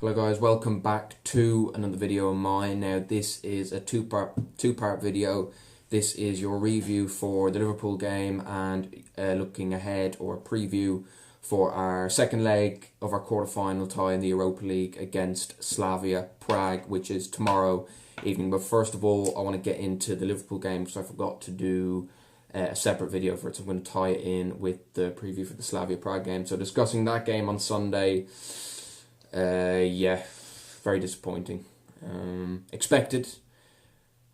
Hello guys, welcome back to another video of mine. Now this is a two-part video. This is your review for the Liverpool game and looking ahead or preview for our second leg of our quarter-final tie in the Europa League against Slavia Prague, which is tomorrow evening. But first of all, I want to get into the Liverpool game because I forgot to do a separate video for it, so I'm going to tie it in with the preview for the Slavia Prague game. So discussing that game on Sunday. Yeah, very disappointing. Expected,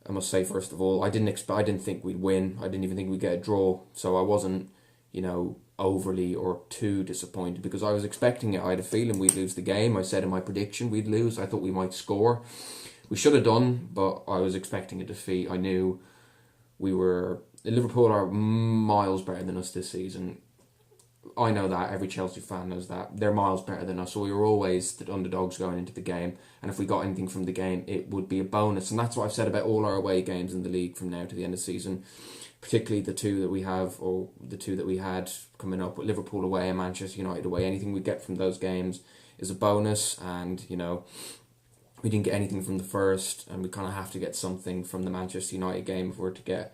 I must say. First of all, I didn't think we'd win. I didn't even think we'd get a draw. So I wasn't, overly or too disappointed because I was expecting it. I had a feeling we'd lose the game. I said in my prediction we'd lose. I thought we might score. We should have done, but I was expecting a defeat. I knew Liverpool are miles better than us this season. I know that, every Chelsea fan knows that. They're miles better than us, so we were always the underdogs going into the game. And if we got anything from the game, it would be a bonus. And that's what I've said about all our away games in the league from now to the end of the season. Particularly the two that we have, or the two that we had coming up, with Liverpool away and Manchester United away. Anything we get from those games is a bonus. And, we didn't get anything from the first, and we kind of have to get something from the Manchester United game if we're to get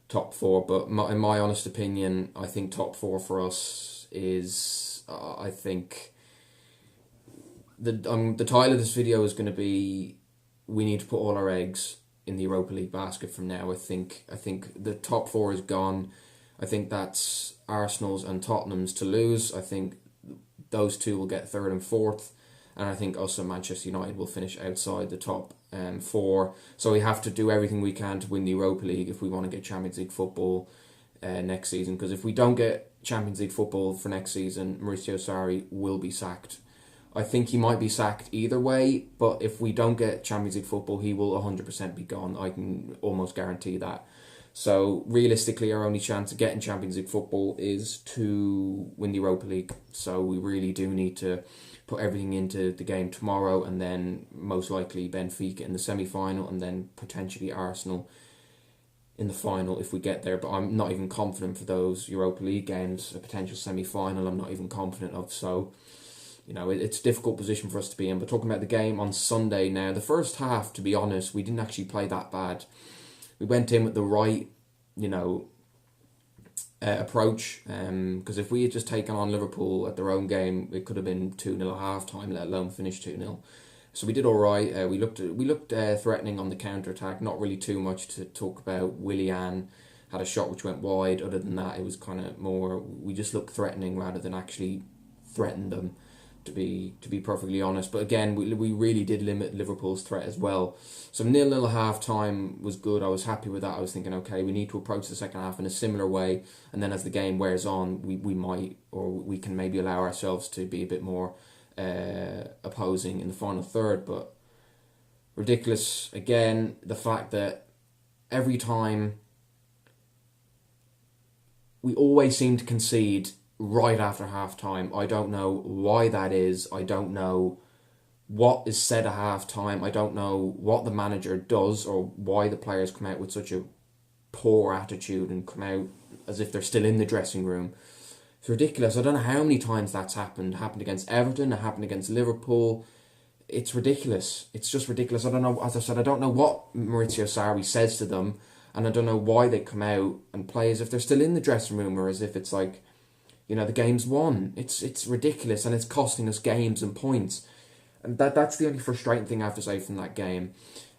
top four. But in my honest opinion, I think top four for us is, I think the title of this video is going to be, we need to put all our eggs in the Europa League basket from now. I think the top four is gone. I think that's Arsenal's and Tottenham's to lose. I think those two will get third and fourth, and I think also Manchester United will finish outside the top four. So we have to do everything we can to win the Europa League if we want to get Champions League football next season. Because if we don't get Champions League football for next season, Mauricio Sarri will be sacked. I think he might be sacked either way, but if we don't get Champions League football, he will 100% be gone. I can almost guarantee that. So realistically, our only chance of getting Champions League football is to win the Europa League. So we really do need to put everything into the game tomorrow, and then most likely Benfica in the semi-final, and then potentially Arsenal in the final if we get there. But I'm not even confident for those Europa League games. A potential semi-final I'm not even confident of. So, it's a difficult position for us to be in. But talking about the game on Sunday now, the first half, to be honest, we didn't actually play that bad. We went in with the right, approach, because if we had just taken on Liverpool at their own game, it could have been 2-0 at half time, let alone finish 2-0. So we did all right. We looked threatening on the counter attack. Not really too much to talk about. Willian had a shot which went wide. Other than that, it was kind of more, we just looked threatening rather than actually threaten them, to be perfectly honest. But again, we really did limit Liverpool's threat as well. So 0-0 at half time was good. I was happy with that. I was thinking, okay, we need to approach the second half in a similar way, and then as the game wears on, we might, or we can maybe allow ourselves to be a bit more opposing in the final third. But ridiculous again, the fact that every time we always seem to concede right after half time. I don't know why that is. I don't know what is said at half time. I don't know what the manager does or why the players come out with such a poor attitude and come out as if they're still in the dressing room. It's ridiculous. I don't know how many times that's happened. It happened against Everton. It happened against Liverpool. It's ridiculous. It's just ridiculous. I don't know. As I said, I don't know what Mauricio Sarri says to them, and I don't know why they come out and play as if they're still in the dressing room, or as if it's like, the game's won. It's ridiculous, and it's costing us games and points. And that's the only frustrating thing I have to say from that game.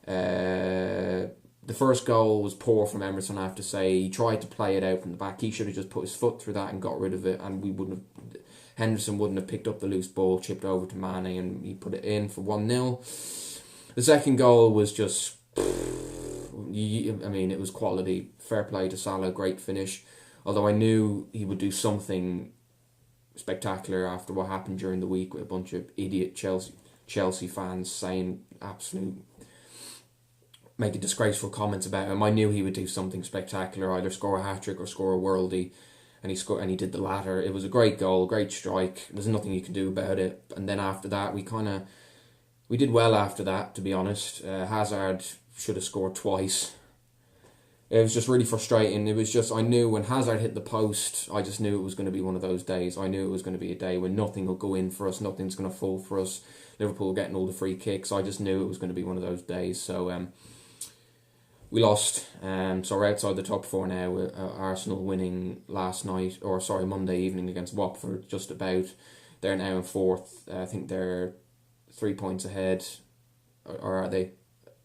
The first goal was poor from Emerson, I have to say. He tried to play it out from the back. He should have just put his foot through that and got rid of it, and Henderson wouldn't have picked up the loose ball, chipped over to Mane, and he put it in for 1-0. The second goal was just, it was quality. Fair play to Salah, great finish. Although I knew he would do something spectacular after what happened during the week with a bunch of idiot Chelsea fans saying making disgraceful comments about him. I knew he would do something spectacular, either score a hat-trick or score a worldie, and he did the latter. It was a great goal, great strike. There's nothing you can do about it. And then after that, we did well after that, to be honest. Hazard should have scored twice. It was just really frustrating. It was just, I knew when Hazard hit the post, I just knew it was going to be one of those days. I knew it was going to be a day when nothing will go in for us, nothing's going to fall for us. Liverpool were getting all the free kicks. I just knew it was going to be one of those days. So we lost. So we're outside the top four now. With Arsenal winning Monday evening against Watford. Just about. They're now in fourth. I think they're 3 points ahead, or are they?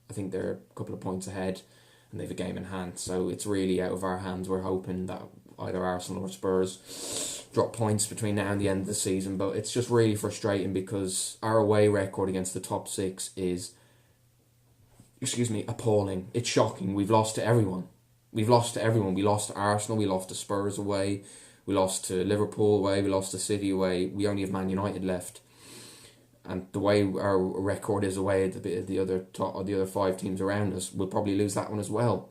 I think they're a couple of points ahead, and they have a game in hand. So it's really out of our hands. We're hoping that either Arsenal or Spurs drop points between now and the end of the season. But it's just really frustrating because our away record against the top six is, appalling. It's shocking. We've lost to everyone. We lost to Arsenal. We lost to Spurs away. We lost to Liverpool away. We lost to City away. We only have Man United left. And the way our record is away at the other five teams around us, we'll probably lose that one as well.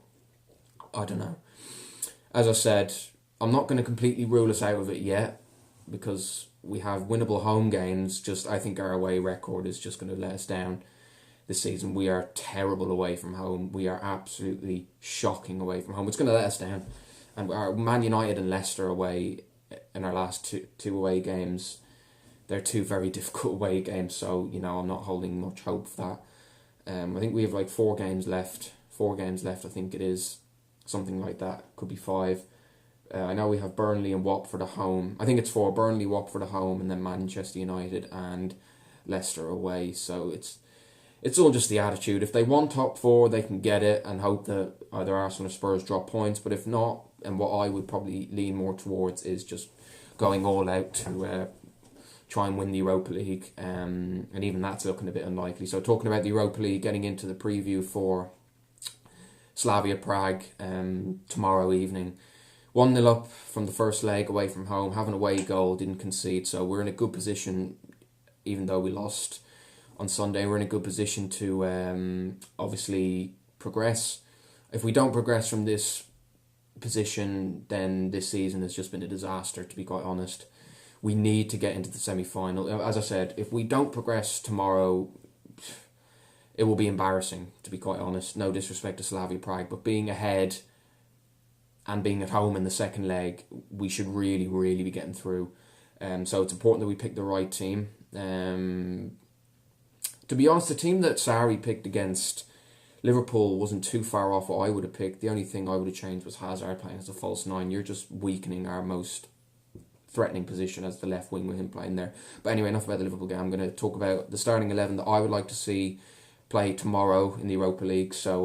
I don't know. As I said, I'm not going to completely rule us out of it yet because we have winnable home games. I think our away record is just going to let us down this season. We are terrible away from home. We are absolutely shocking away from home. It's going to let us down. And our Man United and Leicester away in our last two away games, they're two very difficult away games, so, I'm not holding much hope for that. I think we have 4 games left. 4 games left, I think it is. Something like that. Could be 5. I know we have Burnley and Watford at home. I think it's 4. Burnley, Watford at home, and then Manchester United and Leicester away. So it's all just the attitude. If they want top 4, they can get it and hope that either Arsenal or Spurs drop points. But if not, and what I would probably lean more towards is just going all out to try and win the Europa League, and even that's looking a bit unlikely. So talking about the Europa League, getting into the preview for Slavia Prague tomorrow evening. 1-0 up from the first leg away from home, have an away goal, didn't concede, so we're in a good position, even though we lost on Sunday. We're in a good position to obviously progress. If we don't progress from this position, then this season has just been a disaster, to be quite honest. We need to get into the semi-final. As I said, if we don't progress tomorrow, it will be embarrassing, to be quite honest. No disrespect to Slavia Prague, but being ahead and being at home in the second leg, we should really, really be getting through. So it's important that we pick the right team. To be honest, the team that Sarri picked against Liverpool wasn't too far off what I would have picked. The only thing I would have changed was Hazard playing as a false 9. You're just weakening our most threatening position as the left wing with him playing there. But anyway, enough about the Liverpool game. I'm going to talk about the starting 11 that I would like to see play tomorrow in the Europa League. So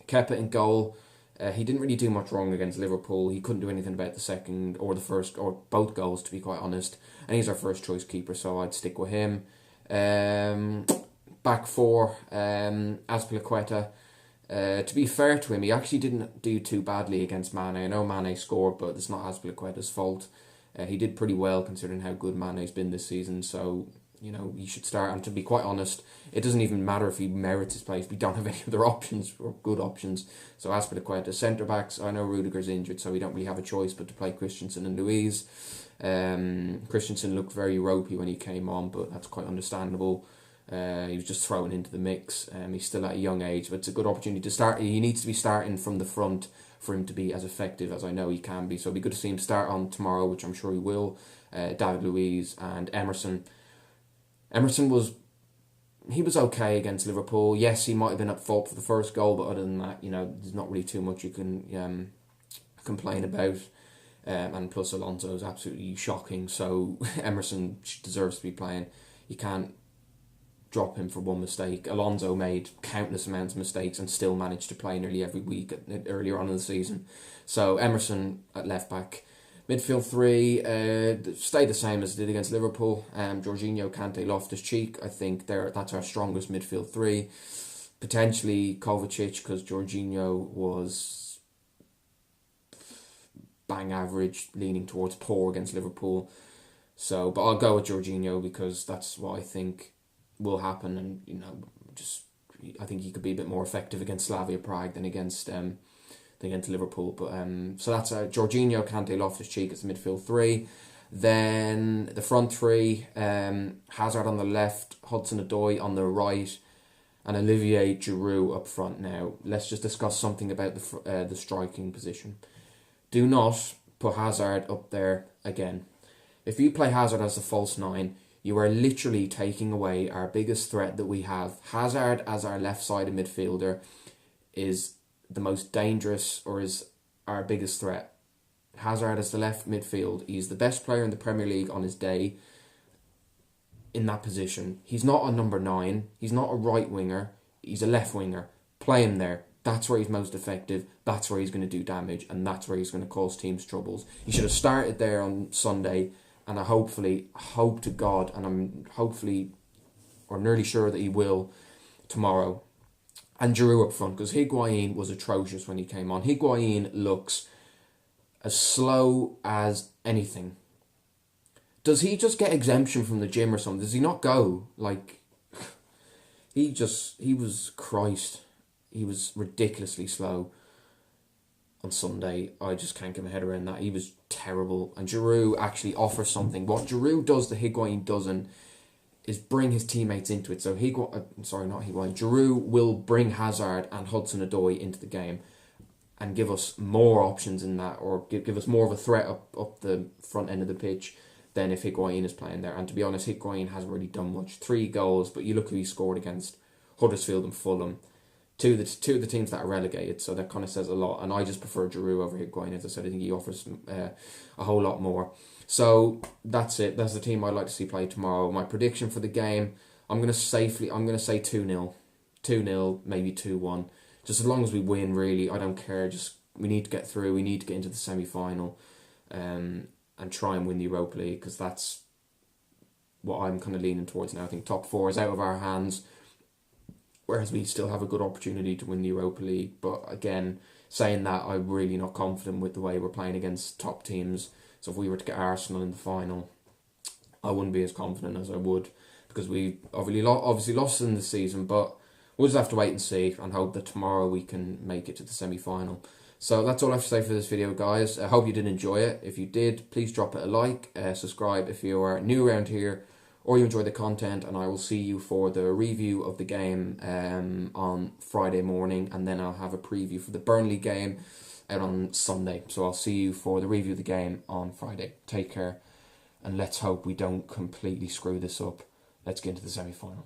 Kepa in goal. He didn't really do much wrong against Liverpool. He couldn't do anything about the second or the first or both goals, to be quite honest. And he's our first choice keeper, so I'd stick with him. Back 4, Azpilicueta. To be fair to him, he actually didn't do too badly against Mane. I know Mane scored, but it's not Azpilicueta's fault. He did pretty well considering how good Mane's been this season, so he should start. And to be quite honest, it doesn't even matter if he merits his place. We don't have any other options or good options. So Azpilicueta, centre backs. I know Rudiger's injured, so we don't really have a choice but to play Christensen and Luiz. Christensen looked very ropey when he came on, but that's quite understandable. He was just thrown into the mix. He's still at a young age, but it's a good opportunity to start. He needs to be starting from the front for him to be as effective as I know he can be. So it'll be good to see him start on tomorrow, which I'm sure he will. David Luiz and Emerson. Emerson was okay against Liverpool. Yes, he might have been at fault for the first goal, but other than that, there's not really too much you can complain about. And plus Alonso is absolutely shocking, so Emerson deserves to be playing. You can't drop him for one mistake. Alonso made countless amounts of mistakes and still managed to play nearly every week earlier on in the season. So Emerson at left back. Midfield 3 stayed the same as it did against Liverpool. Jorginho, Kante, Loftus-Cheek. I think that's our strongest midfield 3. Potentially Kovacic, because Jorginho was bang average, leaning towards poor against Liverpool. So, but I'll go with Jorginho because that's what I think will happen, and I think he could be a bit more effective against Slavia Prague than against Liverpool. But so that's Jorginho, Kante, Loftus-Cheek as the midfield 3. Then the front 3, Hazard on the left, Hudson-Odoi on the right, and Olivier Giroud up front. Now let's just discuss something about the striking position. Do not put Hazard up there again. If you play Hazard as a false 9, You are literally taking away our biggest threat that we have. Hazard as our left-sided midfielder is the most dangerous, or is our biggest threat. Hazard as the left midfield. He's the best player in the Premier League on his day in that position. He's not a number 9. He's not a right winger. He's a left winger. Play him there. That's where he's most effective. That's where he's going to do damage. And that's where he's going to cause teams troubles. He should have started there on Sunday. And I hope to God, and I'm hopefully, or nearly sure that he will tomorrow. And Giroud up front, because Higuain was atrocious when he came on. Higuain looks as slow as anything. Does he just get exemption from the gym or something? Does he not go? Like, he was Christ. He was ridiculously slow on Sunday. I just can't get my head around that. He was terrible. And Giroud actually offers something. What Giroud does that Higuain doesn't is bring his teammates into it. So Giroud will bring Hazard and Hudson-Odoi into the game and give us more options in that, or give us more of a threat up the front end of the pitch than if Higuain is playing there. And to be honest, Higuain hasn't really done much. 3 goals, but you look who he scored against: Huddersfield and Fulham. Two of the teams that are relegated, so that kind of says a lot. And I just prefer Giroud over Higuain. As I said, I think he offers a whole lot more. So that's it. That's the team I'd like to see play tomorrow. My prediction for the game, I'm going to say 2-0. 2-0, maybe 2-1. Just as long as we win, really, I don't care. Just we need to get through. We need to get into the semi-final and try and win the Europa League, because that's what I'm kind of leaning towards now. I think top 4 is out of our hands, whereas we still have a good opportunity to win the Europa League. But again, saying that, I'm really not confident with the way we're playing against top teams. So if we were to get Arsenal in the final, I wouldn't be as confident as I would, because we obviously lost in the season. But we'll just have to wait and see, and hope that tomorrow we can make it to the semi-final. So that's all I have to say for this video, guys. I hope you did enjoy it. If you did, please drop it a like, subscribe if you are new around here, or you enjoy the content, and I will see you for the review of the game on Friday morning, and then I'll have a preview for the Burnley game out on Sunday. So I'll see you for the review of the game on Friday. Take care, and let's hope we don't completely screw this up. Let's get into the semi-final.